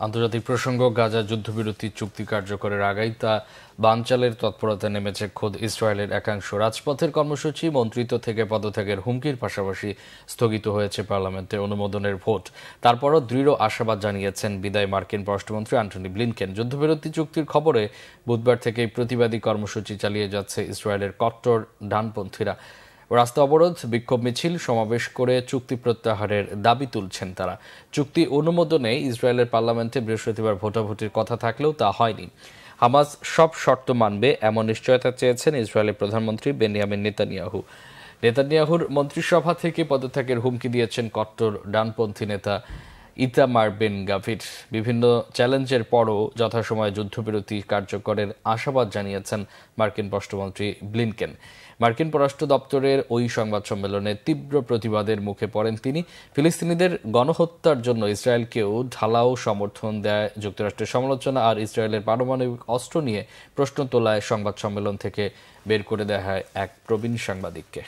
আন্তর্জাতিক প্রসঙ্গ গাজা যুদ্ধবিরতি চুক্তি কার্যকরের আগেই তা বানচালের তৎপরতা নেমেছে খোদ ইসরায়েলের একাংশ। রাজপথের কর্মসূচি, মন্ত্রিত্ব থেকে পদত্যাগের হুমকির পাশাপাশি স্থগিত হয়েছে পার্লামেন্টে অনুমোদনের ভোট। তারপরও দৃঢ় আশাবাদ জানিয়েছেন বিদায়ী মার্কিন পররাষ্ট্রমন্ত্রী অ্যান্টনি ব্লিনকেন। যুদ্ধবিরতি চুক্তির খবরে বুধবার থেকেই প্রতিবাদী কর্মসূচি চালিয়ে যাচ্ছে ইসরায়েলের কট্টর ডানপন্থীরা। রাস্তা অবরোধ, বিক্ষোভ মিছিল, সমাবেশ করে চুক্তি প্রত্যাহারের দাবি তুলছেন তারা। চুক্তি অনুমোদনে ইসরায়েলের পার্লামেন্টে বৃহস্পতিবার ভোটাভুটির কথা থাকলেও তা হয়নি। হামাস সব শর্ত মানবে এমন নিশ্চয়তা চেয়েছেন ইসরায়েলের প্রধানমন্ত্রী বেনিয়ামিন নেতানিয়াহু। নেতানিয়াহুর মন্ত্রিসভা থেকে পদত্যাগের হুমকি দিয়েছেন কট্টর ডানপন্থী নেতা ইতামার বেন গাভির। বিভিন্ন চ্যালেঞ্জের পরও যথাসময়ে যুদ্ধবিরতি কার্যকরের আশাবাদ জানিয়েছেন মার্কিন পররাষ্ট্রমন্ত্রী ব্লিনকেন। মার্কিন পররাষ্ট্র দপ্তরের ওই সংবাদ সম্মেলনে তীব্র প্রতিবাদের মুখে পড়েন তিনি। ফিলিস্তিনিদের গণহত্যার জন্য ইসরায়েলকেও ঢালাও সমর্থন দেয় যুক্তরাষ্ট্রের সমালোচনা আর ইসরায়েলের পারমাণবিক অস্ত্র নিয়ে প্রশ্ন তোলায় সংবাদ সম্মেলন থেকে বের করে দেওয়া হয় এক প্রবীণ সাংবাদিককে।